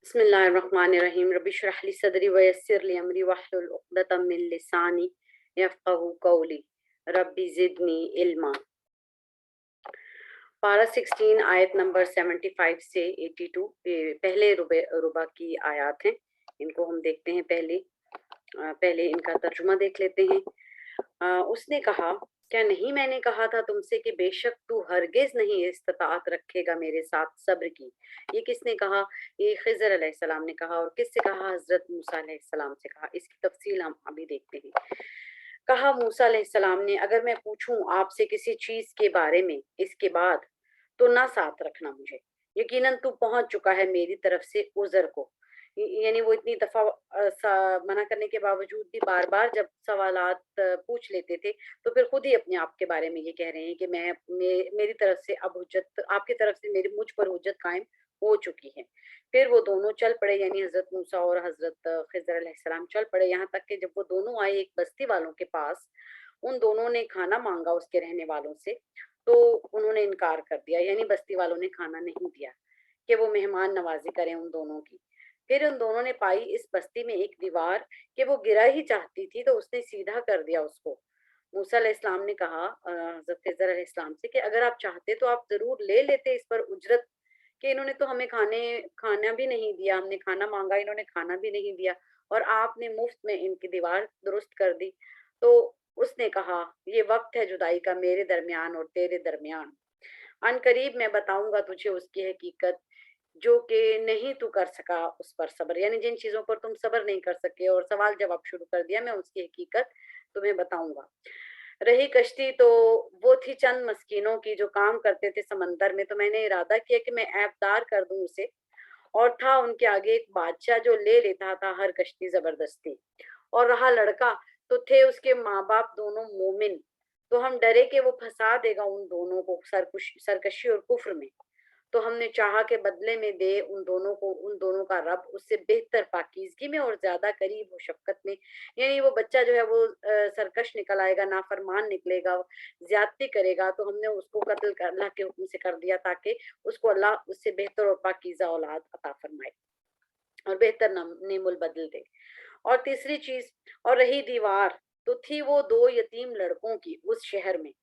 بسم اللہ الرحمن الرحیم رب اشرح لی صدری ویسر لی امری واحلل عقدۃ من لسانی یفقہوا قولی رب زدنی علما۔ پارہ 16 آیت نمبر 75 سے 82 پہلے ربع کی آیات ہیں، ان کو ہم دیکھتے ہیں۔ پہلے ان کا ترجمہ دیکھ لیتے ہیں۔ اس نے کہا، کیا نہیں میں نے کہا تھا تم سے کہ بے شک تو ہرگز نہیں استطاعت رکھے گا میرے ساتھ صبر کی۔ یہ کس نے کہا؟ یہ خضر علیہ السلام نے کہا۔ اور کس سے کہا؟ حضرت موسیٰ علیہ السلام سے کہا۔ اس کی تفصیل ہم ابھی دیکھتے ہیں۔ کہا موسیٰ علیہ السلام نے، اگر میں پوچھوں آپ سے کسی چیز کے بارے میں اس کے بعد تو نہ ساتھ رکھنا مجھے، یقیناً تو پہنچ چکا ہے میری طرف سے عذر کو۔ یعنی وہ اتنی دفعہ منع کرنے کے باوجود بھی بار بار جب سوالات پوچھ لیتے تھے تو پھر خود ہی اپنے آپ کے بارے میں یہ کہہ رہے ہیں کہ میری طرف سے اب حجت، آپ کی طرف سے مجھ پر حجت قائم ہو چکی ہے۔ پھر وہ دونوں چل پڑے، یعنی حضرت موسیٰ اور حضرت خضر علیہ السلام چل پڑے، یہاں تک کہ جب وہ دونوں آئے ایک بستی والوں کے پاس، ان دونوں نے کھانا مانگا اس کے رہنے والوں سے، تو انہوں نے انکار کر دیا، یعنی بستی والوں نے کھانا نہیں دیا کہ وہ مہمان نوازی کریں ان دونوں کی۔ پھر ان دونوں نے پائی اس بستی میں ایک دیوار کہ وہ گرا ہی چاہتی تھی، تو اس نے سیدھا کر دیا اس کو۔ موسیٰ علیہ السلام نے کہا حضرت خضر علیہ السلام سے کہ اگر آپ چاہتے تو آپ ضرور لے لیتے اس پر اجرت، کہ انہوں نے تو ہمیں کھانا بھی نہیں دیا، ہم نے کھانا مانگا انہوں نے کھانا بھی نہیں دیا، اور آپ نے مفت میں ان کی دیوار درست کر دی۔ تو اس نے کہا، یہ وقت ہے جدائی کا میرے درمیان اور تیرے درمیان، ان قریب میں بتاؤں گا تجھے اس کی حقیقت جو کہ نہیں تو کر سکا اس پر صبر، یعنی جن چیزوں پر تم صبر نہیں کر سکے اور سوال جواب شروع کر دیا، میں اس کی حقیقت تمہیں بتاؤں گا۔ رہی کشتی تو وہ تھی چند مسکینوں کی جو کام کرتے تھے سمندر میں، تو میں نے ارادہ کیا کہ میں عیبدار کر دوں اسے، اور تھا ان کے آگے ایک بادشاہ جو لے لیتا تھا ہر کشتی زبردستی، اور رہا لڑکا تو تھے اس کے ماں باپ دونوں مومن، تو ہم ڈرے کہ وہ پھنسا دے گا ان دونوں کو سرکشی اور کفر میں، تو ہم نے چاہا کہ بدلے میں دے ان دونوں کا رب اس سے بہتر پاکیزگی میں اور زیادہ قریب و شفقت میں، یعنی وہ بچہ جو ہے وہ سرکش نکل آئے گا، نافرمان نکلے گا، زیادتی کرے گا، تو ہم نے اس کو قتل کر اللہ کے حکم سے کر دیا تاکہ اس کو اللہ اس سے بہتر اور پاکیزہ اولاد عطا فرمائے اور بہتر نعم البدل دے۔ اور تیسری چیز، اور رہی دیوار تو تھی وہ دو یتیم لڑکوں کی اس شہر میں،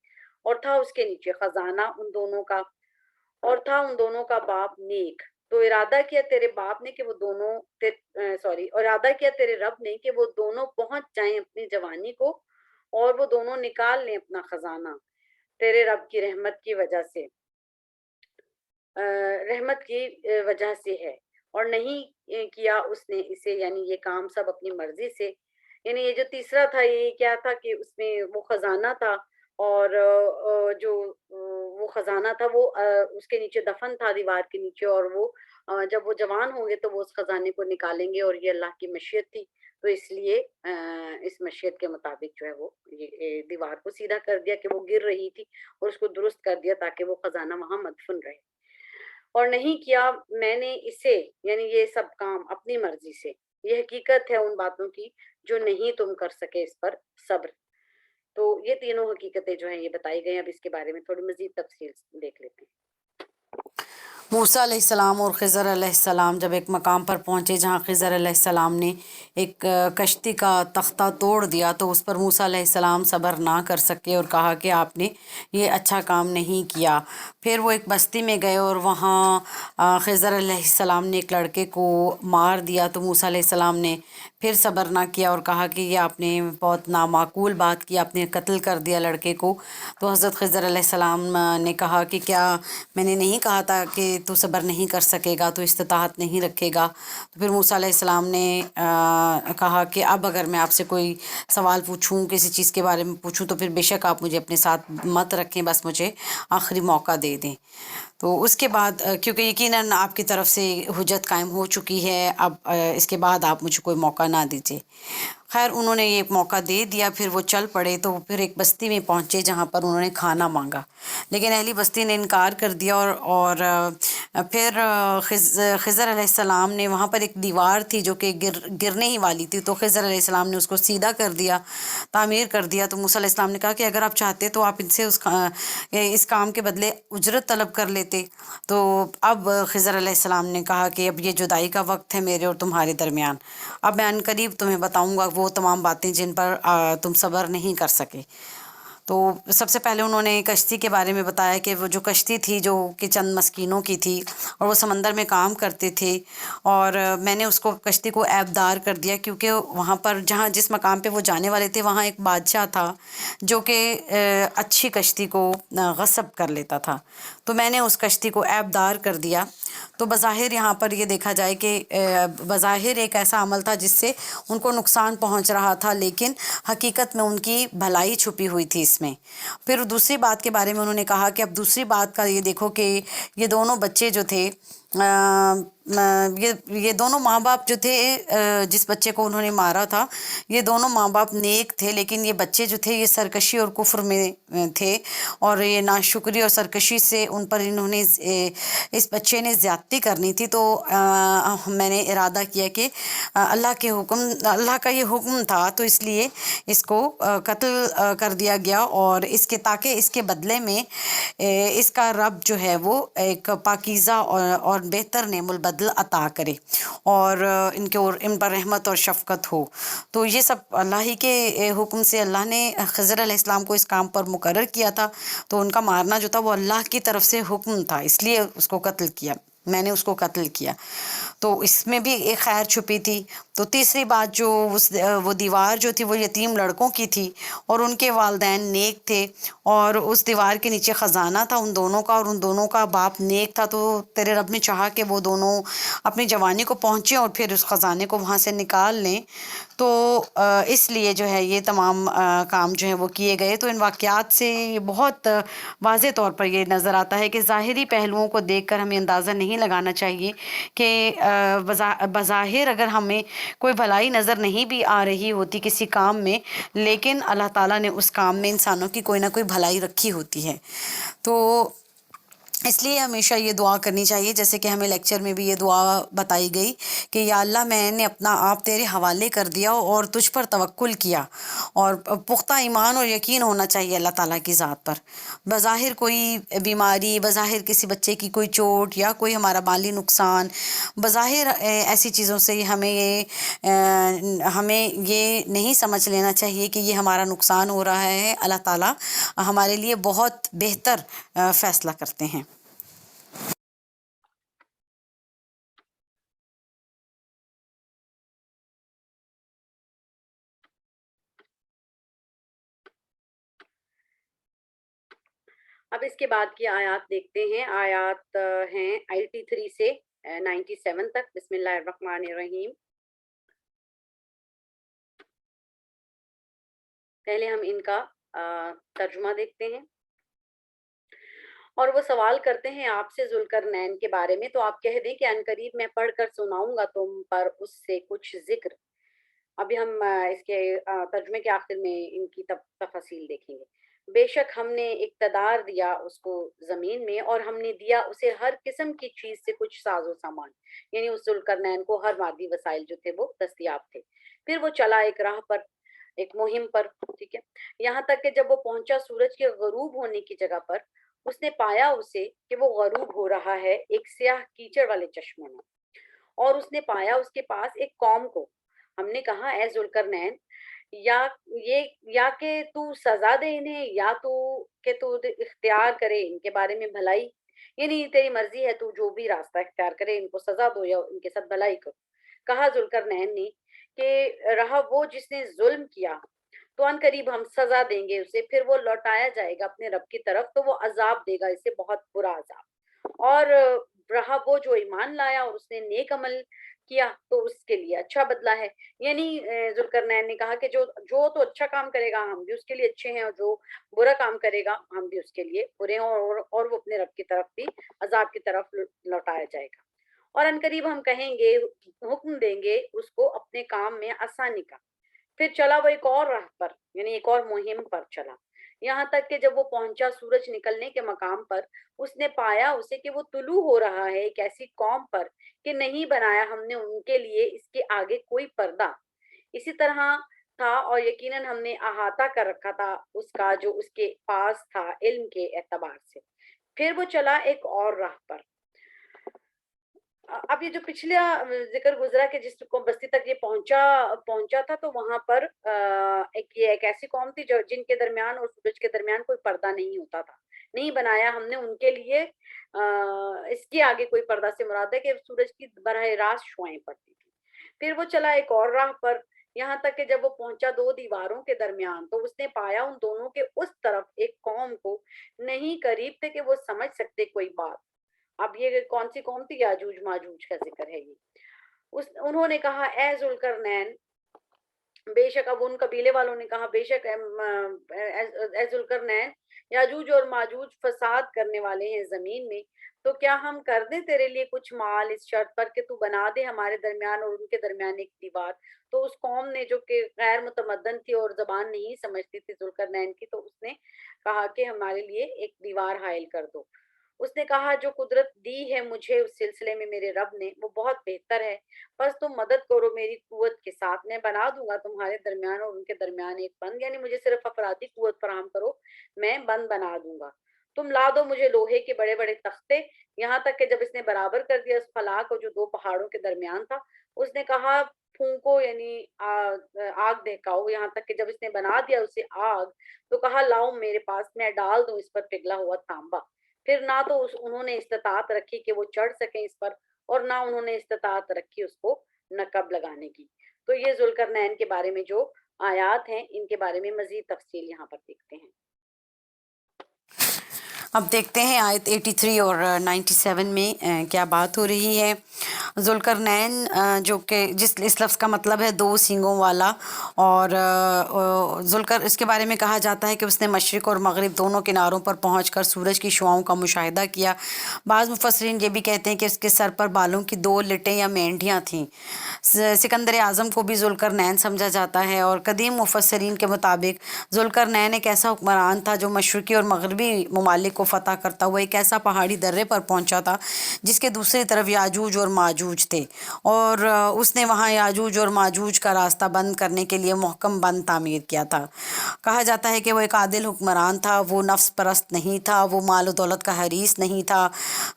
اور تھا اس کے نیچے خزانہ ان دونوں کا، اور تھا ان دونوں کا باپ نیک، تو ارادہ کیا تیرے باپ نے کہ وہ دونوں ارادہ کیا تیرے رب نے کہ وہ دونوں پہنچ جائیں اپنی جوانی کو، اور وہ دونوں نکال لیں اپنا خزانہ تیرے رب کی رحمت کی وجہ سے ہے، اور نہیں کیا اس نے اسے، یعنی یہ کام سب اپنی مرضی سے۔ یعنی یہ جو تیسرا تھا یہ کیا تھا کہ اس میں وہ خزانہ تھا، اور جو وہ خزانہ تھا وہ اس کے نیچے دفن تھا دیوار کے نیچے، اور وہ جب وہ جوان ہوں گے تو وہ اس خزانے کو نکالیں گے، اور یہ اللہ کی مشیت تھی، تو اس لیے اس مشیت کے مطابق جو ہے وہ یہ دیوار کو سیدھا کر دیا کہ وہ گر رہی تھی، اور اس کو درست کر دیا تاکہ وہ خزانہ وہاں مدفن رہے۔ اور نہیں کیا میں نے اسے، یعنی یہ سب کام اپنی مرضی سے، یہ حقیقت ہے ان باتوں کی جو نہیں تم کر سکے اس پر صبر۔ تو یہ تینوں حقیقتیں جو ہیں یہ بتائی گئی ہیں، اب اس کے بارے میں تھوڑی مزید تفصیل دیکھ لیتے ہیں۔ موسیٰ علیہ السلام اور خضر علیہ السلام جب ایک مقام پر پہنچے جہاں خضر علیہ السلام نے ایک کشتی کا تختہ توڑ دیا، تو اس پر موسیٰ علیہ السلام صبر نہ کر سکے اور کہا کہ آپ نے یہ اچھا کام نہیں کیا۔ پھر وہ ایک بستی میں گئے اور وہاں خضر علیہ السلام نے ایک لڑکے کو مار دیا، تو موسیٰ علیہ السلام نے پھر صبر نہ کیا اور کہا کہ یہ آپ نے بہت نامعقول بات کی، آپ نے قتل کر دیا لڑکے کو۔ تو حضرت خضر علیہ السلام نے کہا کہ کیا میں نے نہیں کہا تھا کہ تو صبر نہیں کر سکے گا، تو استطاعت نہیں رکھے گا؟ تو پھر موسیٰ علیہ السلام نے کہا کہ اب اگر میں آپ سے کوئی سوال پوچھوں، کسی چیز کے بارے میں پوچھوں، تو پھر بے شک آپ مجھے اپنے ساتھ مت رکھیں، بس مجھے آخری موقع دے دیں۔ تو اس کے بعد کیونکہ یقیناً آپ کی طرف سے حجت قائم ہو چکی ہے، اب اس کے بعد آپ مجھے کوئی موقع نہ دیجیے۔ خیر انہوں نے یہ موقع دے دیا، پھر وہ چل پڑے، تو پھر ایک بستی میں پہنچے جہاں پر انہوں نے کھانا مانگا، لیکن اہلی بستی نے انکار کر دیا، اور پھر خضر علیہ السلام نے وہاں پر ایک دیوار تھی جو کہ گرنے ہی والی تھی، تو خضر علیہ السلام نے اس کو سیدھا کر دیا، تعمیر کر دیا۔ تو موسیٰ علیہ السلام نے کہا کہ اگر آپ چاہتے تو آپ ان سے اس کام کے بدلے اجرت طلب کر لیتے۔ تو اب خضر علیہ السلام نے کہا کہ اب یہ جدائی کا وقت ہے میرے اور تمہارے درمیان، اب میں عنقریب تمہیں بتاؤں گا وہ تمام باتیں جن پر تم صبر نہیں کر سکے۔ تو سب سے پہلے انہوں نے کشتی کے بارے میں بتایا کہ وہ جو کشتی تھی جو کہ چند مسکینوں کی تھی اور وہ سمندر میں کام کرتے تھے، اور میں نے اس کو کشتی کو عیب دار کر دیا کیونکہ وہاں پر جس مقام پہ وہ جانے والے تھے وہاں ایک بادشاہ تھا جو کہ اچھی کشتی کو غصب کر لیتا تھا، تو میں نے اس کشتی کو عیب دار کر دیا۔ تو بظاہر یہاں پر یہ دیکھا جائے کہ بظاہر ایک ایسا عمل تھا جس سے ان کو نقصان پہنچ رہا تھا، لیکن حقیقت میں ان کی بھلائی چھپی ہوئی تھی اس میں۔ پھر دوسری بات کے بارے میں انہوں نے کہا کہ اب دوسری بات کا یہ دیکھو کہ یہ دونوں بچے جو تھے، یہ دونوں ماں باپ جو تھے، جس بچے کو انہوں نے مارا تھا، یہ دونوں ماں باپ نیک تھے، لیکن یہ بچے جو تھے یہ سرکشی اور کفر میں تھے، اور یہ ناشکری اور سرکشی سے ان پر انہوں نے اس بچے نے زیادتی کرنی تھی۔ تو میں نے ارادہ کیا کہ اللہ کا یہ حکم تھا، تو اس لیے اس کو قتل کر دیا گیا، اور اس کے تاکہ اس کے بدلے میں اس کا رب جو ہے وہ ایک پاکیزہ اور بہتر نعم البدل عطا کرے، اور ان پر رحمت اور شفقت ہو۔ تو یہ سب اللہ ہی کے حکم سے اللہ نے خضر علیہ السلام کو اس کام پر مقرر کیا تھا، تو ان کا مارنا جو تھا وہ اللہ کی طرف سے حکم تھا، اس لیے اس کو قتل کیا، میں نے اس کو قتل کیا۔ تو اس میں بھی ایک خیر چھپی تھی۔ تو تیسری بات جو وہ دیوار جو تھی وہ یتیم لڑکوں کی تھی، اور ان کے والدین نیک تھے، اور اس دیوار کے نیچے خزانہ تھا ان دونوں کا، اور ان دونوں کا باپ نیک تھا، تو تیرے رب نے چاہا کہ وہ دونوں اپنی جوانی کو پہنچیں اور پھر اس خزانے کو وہاں سے نکال لیں، تو اس لیے جو ہے یہ تمام کام جو ہے وہ کیے گئے۔ تو ان واقعات سے یہ بہت واضح طور پر یہ نظر آتا ہے کہ ظاہری پہلوؤں کو دیکھ کر ہمیں اندازہ نہیں لگانا چاہیے کہ بظاہر اگر ہمیں کوئی بھلائی نظر نہیں بھی آ رہی ہوتی کسی کام میں، لیکن اللہ تعالیٰ نے اس کام میں انسانوں کی کوئی نہ کوئی بھلائی رکھی ہوتی ہے۔ تو اس لیے ہمیشہ یہ دعا کرنی چاہیے، جیسے کہ ہمیں لیکچر میں بھی یہ دعا بتائی گئی کہ یا اللہ میں نے اپنا آپ تیرے حوالے کر دیا اور تجھ پر توکل کیا، اور پختہ ایمان اور یقین ہونا چاہیے اللہ تعالیٰ کی ذات پر۔ بظاہر کوئی بیماری، بظاہر کسی بچے کی کوئی چوٹ یا کوئی ہمارا مالی نقصان، بظاہر ایسی چیزوں سے ہمیں یہ نہیں سمجھ لینا چاہیے کہ یہ ہمارا نقصان ہو رہا ہے، اللہ تعالیٰ ہمارے لیے بہت بہتر فیصلہ کرتے ہیں۔ اب اس کے بعد کی آیات دیکھتے ہیں۔ آیات ہیں 83 سے 97 تک۔ بسم اللہ الرحمن الرحیم۔ پہلے ہم ان کا ترجمہ دیکھتے ہیں۔ اور وہ سوال کرتے ہیں آپ سے ذوالقرنین کے بارے میں، تو آپ کہہ دیں کہ عنقریب میں پڑھ کر سناؤں گا تم پر اس سے کچھ ذکر۔ ابھی ہم اس کے ترجمے کے آخر میں ان کی تفاصیل دیکھیں گے۔ بے شک ہم نے اقتدار دیا اس کو زمین میں، اور ہم نے دیا اسے ہر قسم کی چیز سے کچھ ساز و سامان، یعنی اس ذوالقرنین کو ہر مادی وسائل جو تھے وہ دستیاب تھے۔ پھر وہ چلا ایک راہ پر، ایک مہم پر، ٹھیک ہے، یہاں تک کہ جب وہ پہنچا سورج کے غروب ہونے کی جگہ پر، اس نے پایا اسے کہ وہ غروب ہو رہا ہے ایک سیاہ کیچڑ والے چشمے میں، اور اس نے پایا اس کے پاس ایک قوم کو۔ ہم نے کہا اے ذوالقرنین، یا کہ تو سزا دے انہیں، یا تو اختیار کرے ان کے بارے میں بھلائی، یعنی تیری مرضی ہے، تو جو بھی راستہ اختیار کرے، ان کو سزا دو یا ان کے ساتھ بھلائی کرو۔ کہا ذوالقرنین نے کہ رہا وہ جس نے ظلم کیا تو ان قریب ہم سزا دیں گے اسے، پھر وہ لوٹایا جائے گا اپنے رب کی طرف، تو وہ عذاب دے گا اسے بہت برا عذاب۔ اور رہا وہ جو ایمان لایا اور اس نے نیک عمل کیا تو اس کے لیے اچھا بدلہ ہے۔ یعنی ذوالقرنین نے کہا کہ جو تو اچھا کام کرے گا ہم بھی اس کے لیے اچھے ہیں، اور جو برا کام کرے گا ہم بھی اس کے لیے برے ہیں، اور وہ اپنے رب کی طرف بھی عذاب کی طرف لوٹایا جائے گا۔ اور ان قریب ہم کہیں گے، حکم دیں گے اس کو اپنے کام میں آسانی کا۔ پھر چلا وہ ایک اور راہ پر، یعنی ایک اور مہم پر چلا، یہاں تک کہ جب وہ پہنچا سورج نکلنے کے مقام پر، اس نے پایا اسے کہ وہ طلوع ہو رہا ہے ایک ایسی قوم پر کہ نہیں بنایا ہم نے ان کے لیے اس کے آگے کوئی پردہ. اسی طرح تھا اور یقیناً ہم نے احاطہ کر رکھا تھا اس کا جو اس کے پاس تھا علم کے اعتبار سے. پھر وہ چلا ایک اور راہ پر. اب یہ جو پچھلا ذکر گزرا کہ جس کو بستی تک یہ پہنچا تھا تو وہاں پر ایک ایسی قوم تھی جو جن کے درمیان اور سورج کے درمیان کوئی پردہ نہیں ہوتا تھا. نہیں بنایا ہم نے ان کے لیے اس کے آگے کوئی پردہ سے مراد ہے کہ سورج کی براہ راست شعاعیں پڑتی تھی. پھر وہ چلا ایک اور راہ پر یہاں تک کہ جب وہ پہنچا دو دیواروں کے درمیان تو اس نے پایا ان دونوں کے اس طرف ایک قوم کو نہیں قریب تھے کہ وہ سمجھ سکتے کوئی بات. اب یہ کون سی قوم تھی؟ یاجوج ماجوج کا ذکر ہے. انہوں نے کہا اے ذوالقرنین، بے شک اب ان قبیلے والوں نے کہا بے شک اے ذوالقرنین، یاجوج اور ماجوج فساد کرنے والے ہیں زمین میں، تو کیا ہم کر دیں تیرے لیے کچھ مال اس شرط پر کہ تو بنا دے ہمارے درمیان اور ان کے درمیان ایک دیوار. تو اس قوم نے جو کہ غیر متمدن تھی اور زبان نہیں سمجھتی تھی ذوالقرنین کی، تو اس نے کہا کہ ہمارے لیے ایک دیوار حائل کر دو. اس نے کہا جو قدرت دی ہے مجھے اس سلسلے میں میرے رب نے وہ بہت بہتر ہے، بس تم مدد کرو میری قوت کے ساتھ، میں بنا دوں گا تمہارے درمیان اور ان کے درمیان ایک بند. یعنی مجھے صرف افرادی قوت فراہم کرو، میں بند بنا دوں گا. تم لا دو مجھے لوہے کے بڑے بڑے تختے. یہاں تک کہ جب اس نے برابر کر دیا اس فلاح کو جو دو پہاڑوں کے درمیان تھا، اس نے کہا پھونکو یعنی آگ دہکاؤ. یہاں تک کہ جب اس نے بنا دیا اسے آگ تو کہا لاؤ میرے پاس، میں ڈال دوں اس پر پگھلا ہوا تانبا. پھر نہ تو انہوں نے استطاعت رکھی کہ وہ چڑھ سکیں اس پر، اور نہ انہوں نے استطاعت رکھی اس کو نقب لگانے کی. تو یہ ذوالقرنین کے بارے میں جو آیات ہیں ان کے بارے میں مزید تفصیل یہاں پر دیکھتے ہیں. اب دیکھتے ہیں آیت 83 اور 97 میں کیا بات ہو رہی ہے. ذوالقرنین جو کہ اس لفظ کا مطلب ہے دو سینگوں والا، اور اس کے بارے میں کہا جاتا ہے کہ اس نے مشرق اور مغرب دونوں کناروں پر پہنچ کر سورج کی شعاؤں کا مشاہدہ کیا. بعض مفسرین یہ بھی کہتے ہیں کہ اس کے سر پر بالوں کی دو لٹیں یا مینڈیاں تھیں. سکندر اعظم کو بھی ذوالقرنین سمجھا جاتا ہے، اور قدیم مفسرین کے مطابق ذوالقرنین ایک ایسا حکمران تھا جو مشرقی اور مغربی ممالک کو فتح کرتا ہوا ایک ایسا پہاڑی درے پر پہنچا تھا جس کے دوسری طرف یاجوج اور ماجوج تھے، اور اس نے وہاں یاجوج اور ماجوج کا راستہ بند کرنے کے لیے محکم بند تعمیر کیا تھا. کہا جاتا ہے کہ وہ ایک عادل حکمران تھا، وہ نفس پرست نہیں تھا، وہ مال و دولت کا حریص نہیں تھا.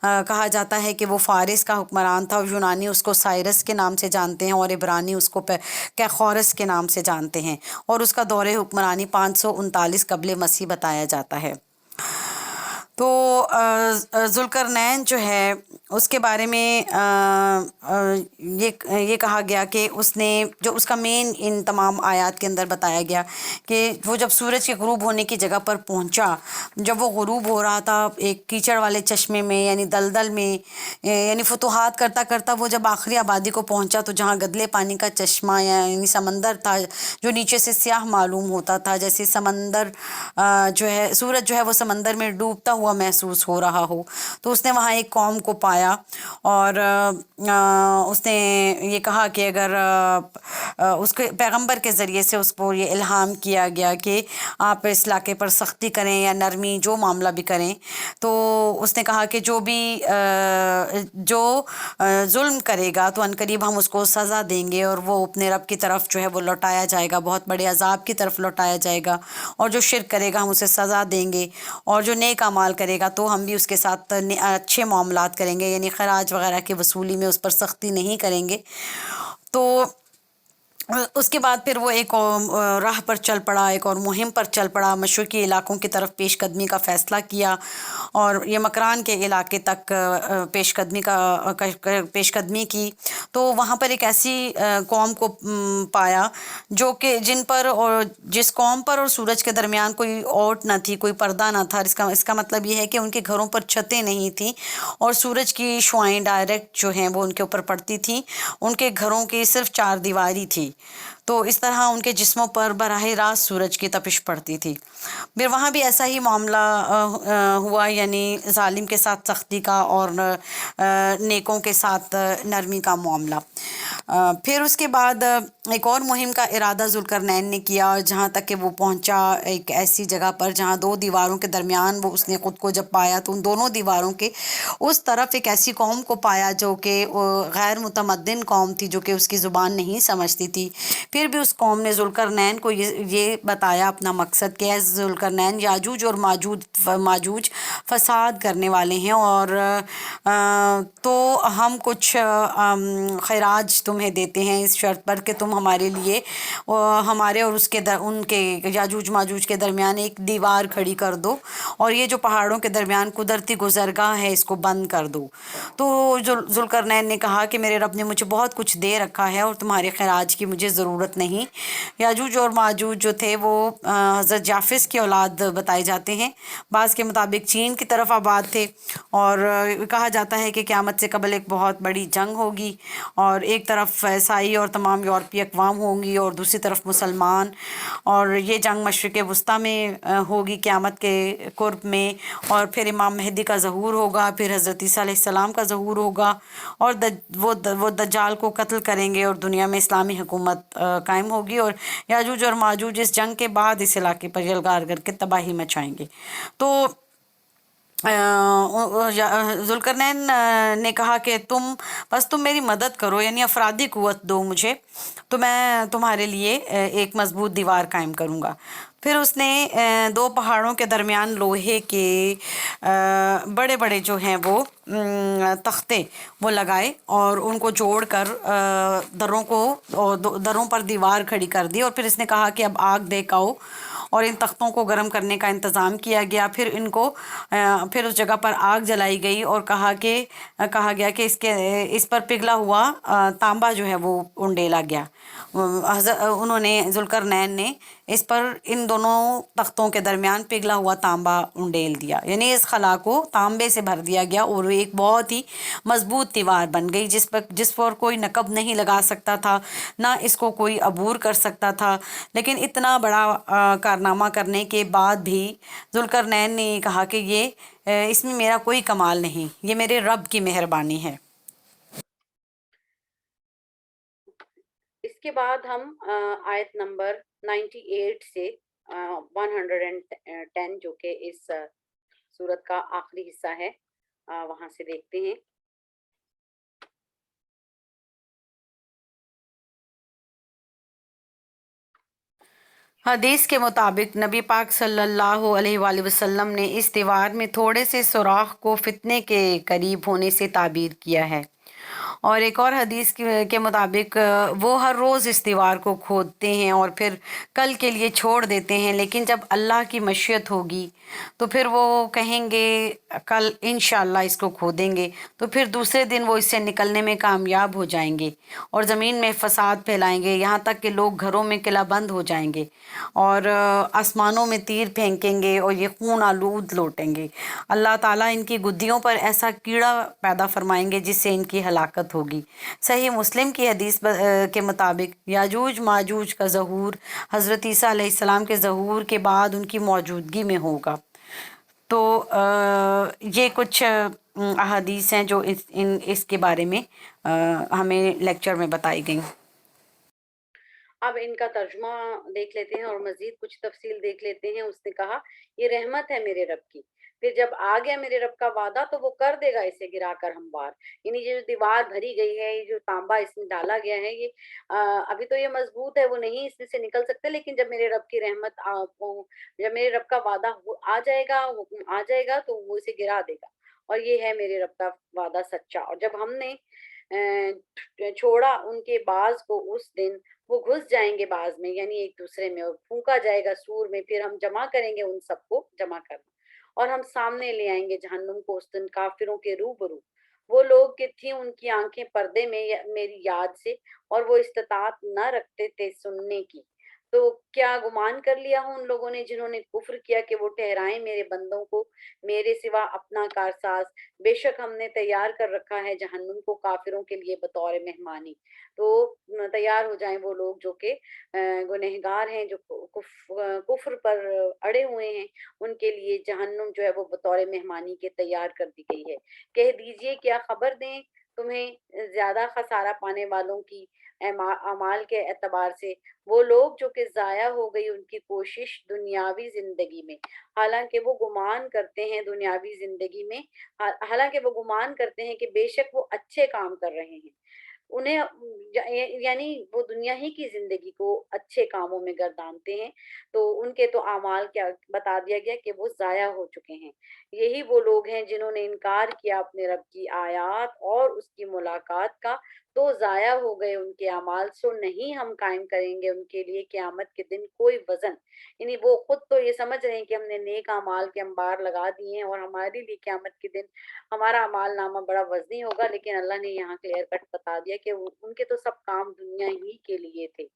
کہا جاتا ہے کہ وہ فارس کا حکمران تھا، اور یونانی اس کو سائرس کے نام سے جانتے ہیں اور عبرانی اس کو کیخورس کے نام سے جانتے ہیں، اور اس کا دور حکمرانی 539 قبل مسیح بتایا جاتا ہے. تو ذوالقرنین جو ہے اس کے بارے میں یہ کہا گیا کہ اس نے جو اس کا مین ان تمام آیات کے اندر بتایا گیا کہ وہ جب سورج کے غروب ہونے کی جگہ پر پہنچا، جب وہ غروب ہو رہا تھا ایک کیچڑ والے چشمے میں یعنی دلدل میں، یعنی فتوحات کرتا کرتا وہ جب آخری آبادی کو پہنچا تو جہاں گدلے پانی کا چشمہ یعنی سمندر تھا جو نیچے سے سیاہ معلوم ہوتا تھا، جیسے سمندر جو ہے سورج جو ہے وہ سمندر میں ڈوبتا ہوا محسوس ہو رہا ہو. تو اس نے وہاں ایک قوم کو پایا، اور اس نے یہ کہا کہ اگر اس کے پیغمبر کے ذریعے سے اس کو یہ الہام کیا گیا کہ آپ اس علاقے پر سختی کریں یا نرمی جو معاملہ بھی کریں، تو اس نے کہا کہ جو ظلم کرے گا تو عنقریب ہم اس کو سزا دیں گے، اور وہ اپنے رب کی طرف جو ہے وہ لوٹایا جائے گا، بہت بڑے عذاب کی طرف لوٹایا جائے گا. اور جو شرک کرے گا ہم اسے سزا دیں گے، اور جو نیک اعمال کرے گا تو ہم بھی اس کے ساتھ اچھے معاملات کریں گے، یعنی خراج وغیرہ کی وصولی میں اس پر سختی نہیں کریں گے. تو اس کے بعد پھر وہ ایک راہ پر چل پڑا، ایک اور مہم پر چل پڑا، مشرقی علاقوں کی طرف پیش قدمی کا فیصلہ کیا، اور یہ مکران کے علاقے تک پیش قدمی کی. تو وہاں پر ایک ایسی قوم کو پایا جو کہ جن پر اور جس قوم پر اور سورج کے درمیان کوئی اوٹ نہ تھی، کوئی پردہ نہ تھا. اس کا مطلب یہ ہے کہ ان کے گھروں پر چھتیں نہیں تھیں اور سورج کی شعاعیں ڈائریکٹ جو ہیں وہ ان کے اوپر پڑتی تھیں. ان کے گھروں کی صرف چار دیواری تھی، تو اس طرح ان کے جسموں پر براہ راست سورج کی تپش پڑتی تھی. پھر وہاں بھی ایسا ہی معاملہ ہوا، یعنی ظالم کے ساتھ سختی کا اور نیکوں کے ساتھ نرمی کا معاملہ. پھر اس کے بعد ایک اور مہم کا ارادہ ذوالقرنین نے کیا، اور جہاں تک کہ وہ پہنچا ایک ایسی جگہ پر جہاں دو دیواروں کے درمیان وہ اس نے خود کو جب پایا تو ان دونوں دیواروں کے اس طرف ایک ایسی قوم کو پایا جو کہ غیر متمدن قوم تھی، جو کہ اس کی زبان نہیں سمجھتی تھی۔ پھر بھی اس قوم نے ذوالقرنین کو یہ بتایا اپنا مقصد کہ اے ذوالقرنین، یاجوج اور ماجوج فساد کرنے والے ہیں، اور تو ہم کچھ خراج تمہیں دیتے ہیں اس شرط پر کہ تم ہمارے لیے ہمارے اور ان کے یاجوج ماجوج کے درمیان ایک دیوار کھڑی کر دو، اور یہ جو پہاڑوں کے درمیان قدرتی گزرگاہ ہے اس کو بند کر دو۔ تو ذوالقرنین نے کہا کہ میرے رب نے مجھے بہت کچھ دے رکھا ہے اور تمہارے خراج کی مجھے ضرورت نہیں۔ یاجوج اور ماجوج جو تھے وہ حضرت جافس کی اولاد بتائے جاتے ہیں، بعض کے مطابق چین کی طرف آباد تھے، اور کہا جاتا ہے کہ قیامت سے قبل ایک بہت بڑی جنگ ہوگی، اور ایک طرف عیسائی اور تمام یورپی اقوام ہوں گی اور دوسری طرف مسلمان، اور یہ جنگ مشرق وسطیٰ میں ہوگی قیامت کے قرب میں، اور پھر امام مہدی کا ظہور ہوگا، پھر حضرت عیسیٰ علیہ السلام کا ظہور ہوگا، اور وہ دجال کو قتل کریں گے اور دنیا میں اسلامی حکومت قائم ہوگی، اور یاجوج اور ماجوج اس جنگ کے بعد اس علاقے پر یلغار کر کے تباہی مچائیں گے۔ تو ذوالقرنین نے کہا کہ تم میری مدد کرو، یعنی افرادی قوت دو مجھے، تو میں تمہارے لیے ایک مضبوط دیوار قائم کروں گا۔ پھر اس نے دو پہاڑوں کے درمیان لوہے کے بڑے بڑے جو ہیں وہ تختے وہ لگائے، اور ان کو جوڑ کر دروں پر دیوار کھڑی کر دی، اور پھر اس نے کہا کہ اب آگ دے کے آؤ، اور ان تختوں کو گرم کرنے کا انتظام کیا گیا۔ پھر اس جگہ پر آگ جلائی گئی، اور کہا گیا کہ اس پر پگھلا ہوا تانبا جو ہے وہ انڈیلا گیا۔ انہوں نے ذوالقرنین نے اس پر ان دونوں تختوں کے درمیان پگھلا ہوا تانبا انڈیل دیا، یعنی اس خلا کو تانبے سے بھر دیا گیا، اور وہ ایک بہت ہی مضبوط دیوار بن گئی جس پر کوئی نقب نہیں لگا سکتا تھا، نہ اس کو کوئی عبور کر سکتا تھا۔ لیکن اتنا بڑا کارنامہ کرنے کے بعد بھی ذوالقرنین نے کہا کہ اس میں میرا کوئی کمال نہیں، یہ میرے رب کی مہربانی ہے۔ اس کے بعد ہم آیت نمبر 98 سے 110 جو کہ اس سورت کا آخری حصہ ہے وہاں سے دیکھتے ہیں۔ حدیث کے مطابق نبی پاک صلی اللہ علیہ وآلہ وسلم نے اس دیوار میں تھوڑے سے سوراخ کو فتنے کے قریب ہونے سے تعبیر کیا ہے، اور ایک اور حدیث کے مطابق وہ ہر روز اس دیوار کو کھودتے ہیں اور پھر کل کے لیے چھوڑ دیتے ہیں، لیکن جب اللہ کی مشیت ہوگی تو پھر وہ کہیں گے کل انشاءاللہ اس کو کھودیں گے، تو پھر دوسرے دن وہ اس سے نکلنے میں کامیاب ہو جائیں گے اور زمین میں فساد پھیلائیں گے، یہاں تک کہ لوگ گھروں میں قلعہ بند ہو جائیں گے اور آسمانوں میں تیر پھینکیں گے اور یہ خون آلود لوٹیں گے۔ اللہ تعالیٰ ان کی گدیوں پر ایسا کیڑا پیدا فرمائیں گے جس سے ان کی ہلاکت ہوگی۔ صحیح مسلم کی حدیث کے مطابق یاجوج ماجوج کا ظہور حضرت عیسیٰ علیہ السلام کے ظہور کے بعد ان کی موجودگی میں ہوگا۔ تو یہ کچھ احادیث ہیں جو اس کے بارے میں ہمیں لیکچر میں بتائی گئیں۔ اب ان کا ترجمہ دیکھ لیتے ہیں اور مزید کچھ تفصیل دیکھ لیتے ہیں۔ اس نے کہا یہ رحمت ہے میرے رب کی، پھر جب آ گیا میرے رب کا وعدہ تو وہ کر دے گا اسے گرا کر ہموار۔ یعنی یہ جو دیوار بھری گئی ہے، یہ جو تانبا اس میں ڈالا گیا ہے، یہ ابھی تو یہ مضبوط ہے، وہ نہیں اس میں سے نکل سکتے، لیکن جب میرے رب کی رحمت جب میرے رب کا وعدہ آ جائے گا، حکم آ جائے گا تو وہ اسے گرا دے گا، اور یہ ہے میرے رب کا وعدہ سچا۔ اور جب ہم نے چھوڑا ان کے بعض کو اس دن وہ گھس جائیں گے بعض میں، یعنی ایک دوسرے میں، اور پھونکا جائے گا سور میں، پھر ہم جمع کریں گے ان سب کو جمع کرنا، اور ہم سامنے لے آئیں گے جہنم کو اس دن کافروں کے روبرو۔ وہ لوگ کہ تھیں ان کی آنکھیں پردے میں میری یاد سے، اور وہ استطاعت نہ رکھتے تھے سننے کی۔ تو کیا گمان کر لیا ہو ان لوگوں نے جنہوں نے کفر کیا کہ وہ ٹھہرائیں میرے بندوں کو میرے سوا اپنا کارساز؟ بے شک ہم نے تیار کر رکھا ہے جہنم کو کافروں کے لیے بطور مہمانی۔ تو تیار ہو جائیں وہ لوگ جو کہ گنہگار ہیں، جو کفر پر اڑے ہوئے ہیں، ان کے لیے جہنم جو ہے وہ بطور مہمانی کے تیار کر دی گئی ہے۔ کہہ دیجئے کیا خبر دیں تمہیں زیادہ خسارہ پانے والوں کی اعمال کے اعتبار سے وہ لوگ جو کہ ضائع ہو گئی ان کی کوشش دنیاوی زندگی میں، حالانکہ وہ گمان کرتے ہیں دنیاوی زندگی میں حالانکہ وہ گمان کرتے ہیں کہ بے شک وہ اچھے کام کر رہے ہیں، انہیں یعنی وہ دنیا ہی کی زندگی کو اچھے کاموں میں گردانتے ہیں، تو ان کے تو اعمال کیا بتا دیا گیا کہ وہ ضائع ہو چکے ہیں۔ یہی وہ لوگ ہیں جنہوں نے انکار کیا اپنے رب کی آیات اور اس کی ملاقات کا، تو ضائع ہو گئے ان کے اعمال، سو نہیں ہم قائم کریں گے ان کے لیے قیامت کے دن کوئی وزن، یعنی وہ خود تو یہ سمجھ رہے ہیں کہ ہم نے نیک اعمال کے انبار لگا دیے ہیں اور ہمارے لیے قیامت کے دن ہمارا اعمال نامہ بڑا وزنی ہوگا، لیکن اللہ نے یہاں کلیئر کٹ بتا دیا کہ ان کے تو سب کام دنیا ہی کے لیے تھے۔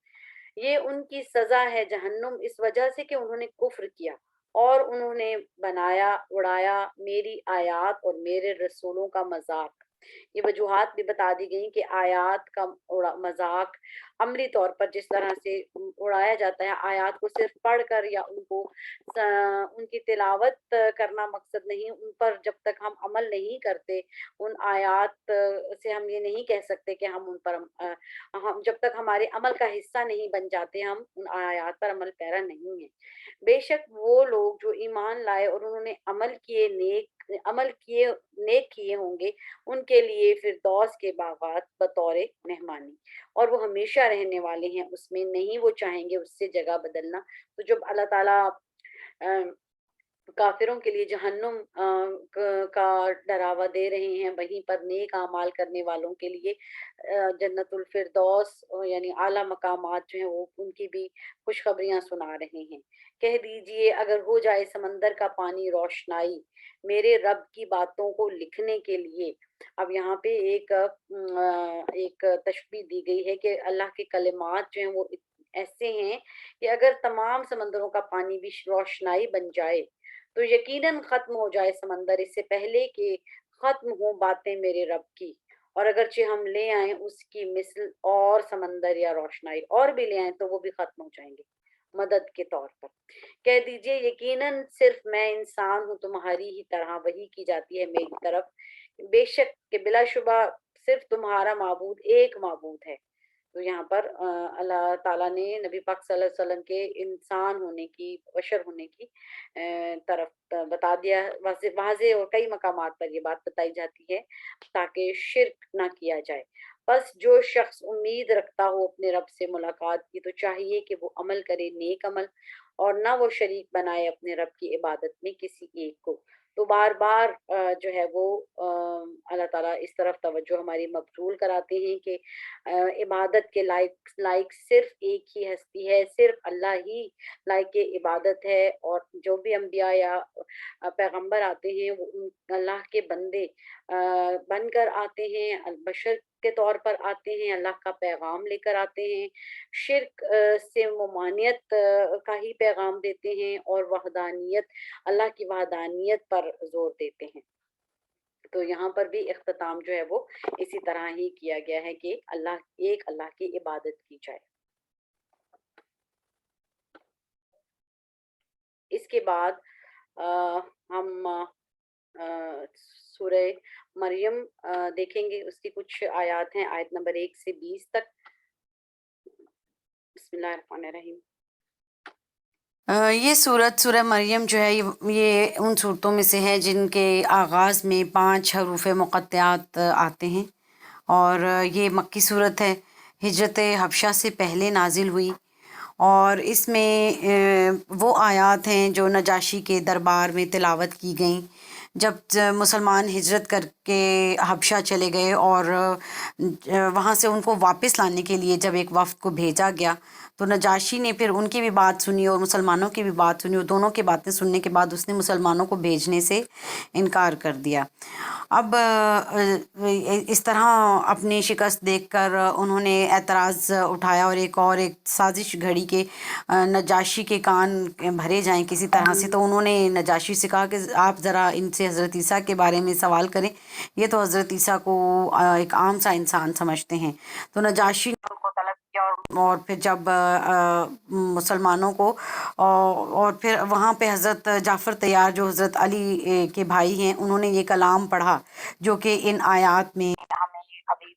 یہ ان کی سزا ہے جہنم، اس وجہ سے کہ انہوں نے کفر کیا اور انہوں نے بنایا اڑایا میری آیات اور میرے رسولوں کا مذاق۔ یہ وجوہات بھی بتا دی گئیں کہ آیات کا مذاق عملی طور پر جس طرح سے اڑایا جاتا ہے، آیات کو صرف پڑھ کر یا ان کی تلاوت کرنا مقصد نہیں، ان پر جب تک ہم عمل نہیں کرتے، ان آیات سے ہم یہ نہیں کہہ سکتے کہ ہم ان پر ہم جب تک ہمارے عمل کا حصہ نہیں بن جاتے ہم ان آیات پر عمل پیرا نہیں ہیں۔ بے شک وہ لوگ جو ایمان لائے اور انہوں نے نیک کیے ہوں گے، ان کے لیے فردوس کے باغات بطور مہمانی، اور وہ ہمیشہ رہنے والے ہیں اس میں، نہیں وہ چاہیں گے اس سے جگہ بدلنا۔ تو جب اللہ تعالیٰ کافروں کے لیے جہنم کا ڈراوا دے رہے ہیں، وہیں پر نیک اعمال کرنے والوں کے لیے جنت الفردوس یعنی اعلیٰ مقامات جو ہیں وہ ان کی بھی خوشخبریاں سنا رہے ہیں۔ کہہ دیجئے اگر ہو جائے سمندر کا پانی روشنائی میرے رب کی باتوں کو لکھنے کے لیے۔ اب یہاں پہ ایک تشبیہ دی گئی ہے کہ اللہ کے کلمات جو ہیں وہ ایسے ہیں کہ اگر تمام سمندروں کا پانی بھی روشنائی بن جائے تو یقیناً ختم ہو جائے سمندر اس سے پہلے کہ ختم ہو باتیں میرے رب کی، اور اگرچہ ہم لے آئیں اس کی مثل اور سمندر یا روشنائی اور بھی لے آئیں تو وہ بھی ختم ہو جائیں گے مدد کے طور پر۔ کہہ دیجئے یقیناً صرف میں انسان ہوں، تمہاری ہی طرح وحی کی جاتی ہے میری طرف، بے شک کہ بلا شبہ صرف تمہارا معبود ایک معبود ہے۔ تو یہاں پر اللہ تعالیٰ نے نبی پاک صلی اللہ علیہ وسلم کے انسان ہونے کی، بشر ہونے کی طرف بتا دیا، واضح اور کئی مقامات پر یہ بات بتائی جاتی ہے تاکہ شرک نہ کیا جائے۔ بس جو شخص امید رکھتا ہو اپنے رب سے ملاقات کی تو چاہیے کہ وہ عمل کرے نیک عمل، اور نہ وہ شریک بنائے اپنے رب کی عبادت میں کسی ایک کو۔ تو بار بار جو ہے وہ اللہ تعالیٰ اس طرف توجہ ہماری مبذول کراتے ہیں کہ عبادت کے لائق صرف ایک ہی ہستی ہے، صرف اللہ ہی لائق عبادت ہے، اور جو بھی انبیاء یا پیغمبر آتے ہیں وہ اللہ کے بندے بن کر آتے ہیں، بشر کے طور پر آتے ہیں، اللہ کا پیغام لے کر آتے ہیں، شرک سے ممانعت کا ہی پیغام دیتے ہیں، اور وحدانیت، اللہ کی وحدانیت پر زور دیتے ہیں۔ تو یہاں پر بھی اختتام جو ہے وہ اسی طرح ہی کیا گیا ہے کہ اللہ کی عبادت کی جائے۔ اس کے بعد ہم سورہ مریم دیکھیں گے، اس کی کچھ آیات ہیں، آیت نمبر 1 سے 20 تک۔ بسم اللہ الرحمن الرحیم۔ یہ سورہ مریم جو ہے یہ ان صورتوں میں سے ہے جن کے آغاز میں 5 حروف مقطعات آتے ہیں، اور یہ مکی صورت ہے، ہجرت حبشہ سے پہلے نازل ہوئی، اور اس میں وہ آیات ہیں جو نجاشی کے دربار میں تلاوت کی گئیں جب مسلمان ہجرت کر کے حبشہ چلے گئے، اور وہاں سے ان کو واپس لانے کے لیے جب ایک وفد کو بھیجا گیا تو نجاشی نے پھر ان کی بھی بات سنی اور مسلمانوں کی بھی بات سنی، اور دونوں کی باتیں سننے کے بعد اس نے مسلمانوں کو بھیجنے سے انکار کر دیا۔ اب اس طرح اپنی شکست دیکھ کر انہوں نے اعتراض اٹھایا اور ایک سازش گھڑی کہ نجاشی کے کان بھرے جائیں کسی طرح سے، تو انہوں نے نجاشی سے کہا کہ آپ ذرا ان سے حضرت عیسیٰ کے بارے میں سوال کریں، یہ تو حضرت عیسیٰ کو ایک عام سا انسان سمجھتے ہیں۔ تو نجاشی نے ان کو طلب کیا، اور پھر جب مسلمانوں کو اور پھر وہاں پہ حضرت جعفر طیار جو حضرت علی کے بھائی ہیں، انہوں نے یہ کلام پڑھا جو کہ ان آیات میں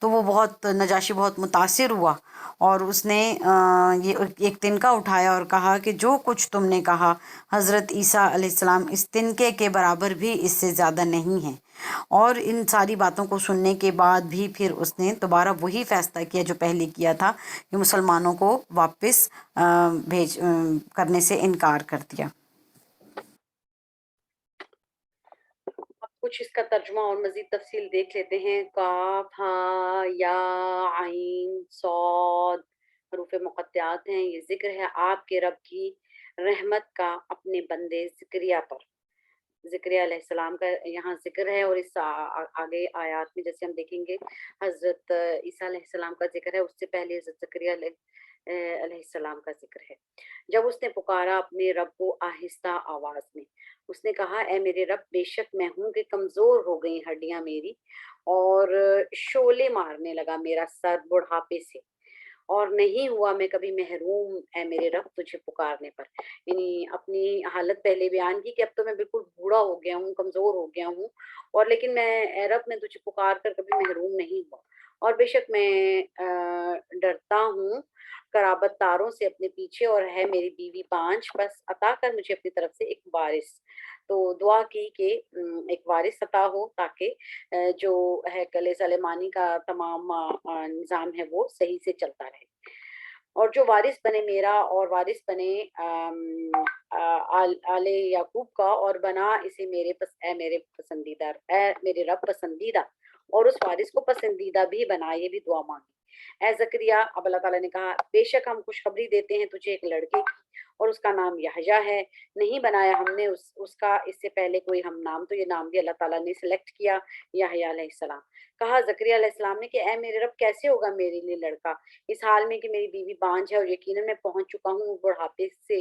تو وہ بہت نجاشی بہت متاثر ہوا اور اس نے یہ ایک تنکا اٹھایا اور کہا کہ جو کچھ تم نے کہا حضرت عیسیٰ علیہ السلام اس تنکے کے برابر بھی اس سے زیادہ نہیں ہیں. اور ان ساری باتوں کو سننے کے بعد بھی پھر اس نے دوبارہ وہی فیصلہ کیا جو پہلے کیا تھا کہ مسلمانوں کو واپس بھیج کرنے سے انکار کر دیا. اب کچھ اس کا ترجمہ اور مزید تفصیل دیکھ لیتے ہیں. کاف ہا یا عین صاد حروف مقطعات ہیں. یہ ذکر ہے آپ کے رب کی رحمت کا اپنے بندے زکریا پر. زکریا علیہ السلام کا یہاں ذکر ہے اور اس آگے آیات میں جیسے ہم دیکھیں گے حضرت عیسیٰ علیہ السلام کا ذکر ہے. اس سے پہلے حضرت زکریا علیہ السلام کا ذکر ہے. جب اس نے پکارا اپنے رب کو آہستہ آواز میں, اس نے کہا اے میرے رب بے شک میں ہوں کہ کمزور ہو گئی ہڈیاں میری اور شعلے مارنے لگا میرا سر بڑھاپے سے, اور نہیں ہوا میں کبھی محروم اے میرے رب تجھے پکارنے پر. یعنی اپنی حالت پہلے بیان کی کہ اب تو میں بالکل بوڑھا ہو گیا ہوں, کمزور ہو گیا ہوں, اور لیکن میں اے رب میں تجھے پکار کر کبھی محروم نہیں ہوا, اور بے شک میں ڈرتا ہوں قرابت داروں سے اپنے پیچھے, اور ہے میری بیوی بانجھ, بس عطا کر مجھے اپنی طرف سے ایک وارث. تو دعا کی کہ ایک وارث عطا ہو تاکہ جو ہیکل سلیمانی کا تمام نظام ہے وہ صحیح سے چلتا رہے, اور جو وارث بنے میرا اور وارث بنے آل یعقوب کا, اور بنا اسے اے میرے پسندیدہ, اے میرے رب پسندیدہ, اور اس وارث کو پسندیدہ بھی بنا. یہ بھی دعا مانگی. اے زکریا, اب اللہ تعالیٰ نے کہا بے شک ہم خوشخبری دیتے ہیں تجھے ایک لڑکے کی اور اس کا نام یحییٰ ہے. نہیں بنایا ہم نے اس کا اس سے پہلے کوئی ہم نام, تو یہ نام بھی اللہ تعالیٰ نے سلیکٹ کیا یحییٰ علیہ السلام. کہا زکریا علیہ السلام نے کہ اے میرے رب کیسے ہوگا میرے لیے لڑکا اس حال میں کہ میری بیوی بانجھ ہے, اور یقیناً میں پہنچ چکا ہوں بڑھاپے سے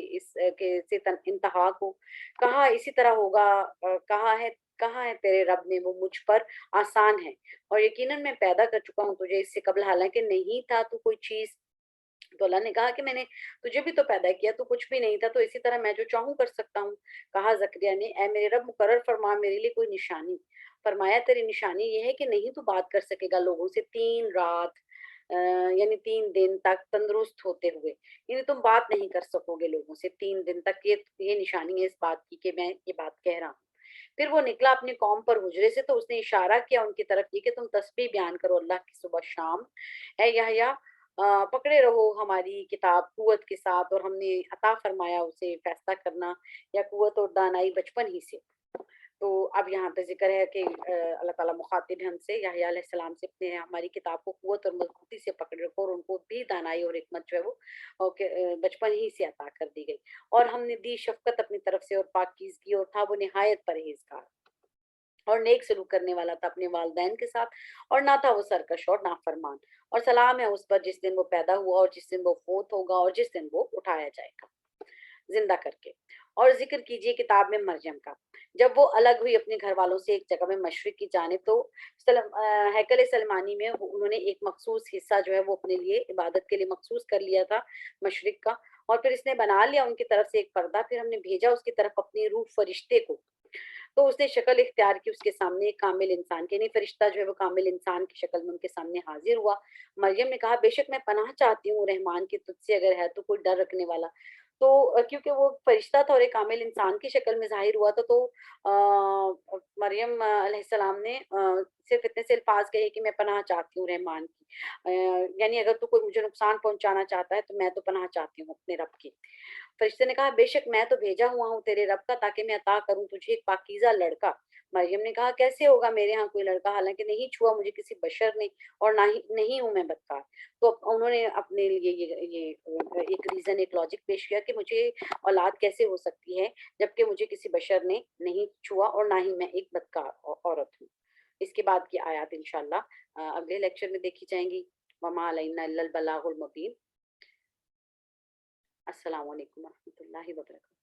انتہا کو. کہا اسی طرح ہوگا, کہاں ہے تیرے رب نے, وہ مجھ پر آسان ہے, اور یقیناً میں پیدا کر چکا ہوں تجھے اس سے قبل حالانکہ نہیں تھا تو کوئی چیز. تو اللہ نے کہا کہ میں نے تجھے بھی تو پیدا کیا, تو کچھ بھی نہیں تھا, تو اسی طرح میں جو چاہوں کر سکتا ہوں. کہا زکریا نے اے میرے رب مقرر فرما میرے لیے کوئی نشانی. فرمایا تیری نشانی یہ ہے کہ نہیں تو بات کر سکے گا لوگوں سے 3 رات یعنی 3 دن تک تندرست ہوتے ہوئے, یعنی تم بات نہیں کر سکو گے لوگوں سے 3 دن تک. یہ نشانی ہے اس بات کی کہ میں یہ بات کہہ رہا ہوں. پھر وہ نکلا اپنی قوم پر حجرے سے, تو اس نے اشارہ کیا ان کی طرف یہ کہ تم تسبیح بیان کرو اللہ کی صبح شام. اے یحییٰ پکڑے رہو ہماری کتاب قوت کے ساتھ, اور ہم نے عطا فرمایا اسے فیصلہ کرنا یا قوت اور دانائی بچپن ہی سے. تو اب یہاں پہ ذکر ہے کہ اللہ تعالیٰ مخاطب ہے ہم سے یحییٰ علیہ السلام سے, اپنے ہماری کتاب کو قوت اور مضبوطی سے پکڑ رکھو, اور ان کو بھی دانائی اور حکمت جو ہے وہ بچپن ہی سے عطا کر دی گئی. اور ہم نے دی شفقت اپنی طرف سے اور پاکیزگی, اور تھا وہ نہایت پرہیزگار اور نیک سلوک کرنے والا تھا اپنے والدین کے ساتھ, اور نہ تھا وہ سرکش اور نافرمان. اور سلام ہے اس پر جس دن وہ پیدا ہوا اور جس دن وہ فوت ہوگا اور جس دن وہ اٹھایا جائے گا زندہ کر کے. اور ذکر کیجئے کتاب میں مریم کا, جب وہ الگ ہوئی اپنے گھر والوں سے ایک جگہ میں مشرق کی جانب, تو ہیکل سلیمانی میں انہوں نے ایک مخصوص حصہ جو ہے وہ اپنے لیے عبادت کے لیے مخصوص کر لیا تھا مشرق کا, اور پھر اس نے بنا لیا ان کی طرف سے ایک پردہ. پھر ہم نے بھیجا اس کی طرف اپنی روح فرشتے کو, تو اس نے شکل اختیار کی اس کے سامنے ایک کامل انسان کی, یعنی فرشتہ جو ہے وہ کامل انسان کی شکل میں ان کے سامنے حاضر ہوا. مریم نے کہا بے شک میں پناہ چاہتی ہوں رحمان کی تجھ سے, اگر ہے تو کوئی ڈر رکھنے والا. تو کیونکہ وہ فرشتہ تھا اور ایک کامل انسان کی شکل میں ظاہر ہوا تھا, تو مریم علیہ السلام نے صرف اتنے سے الفاظ کہے کہ میں پناہ چاہتی ہوں رحمان کی, یعنی اگر تو کوئی مجھے نقصان پہنچانا چاہتا ہے تو میں تو پناہ چاہتی ہوں اپنے رب کی. فرشتے نے کہا بے شک میں تو بھیجا ہوا ہوں تیرے رب کا تاکہ میں عطا کروں تجھے ایک پاکیزہ لڑکا. مریم نے کہا کیسے ہوگا میرے ہاں کوئی لڑکا, حالانکہ نہیں چھوا مجھے کسی بشر نے, اور نہ ہی نہیں ہوں میں بدکار. تو انہوں نے اپنے لیے یہ ایک ریزن, ایک لاجک پیش کیا کہ مجھے اولاد کیسے ہو سکتی ہے جبکہ مجھے کسی بشر نے نہیں چھوا اور نہ ہی میں ایک بدکار عورت ہوں. اس کے بعد کی آیات انشاءاللہ اگلے لیکچر میں دیکھی جائیں گی. وما علینا الا البلاغ المبین. السلام علیکم ورحمۃ اللہ وبرکاتہ.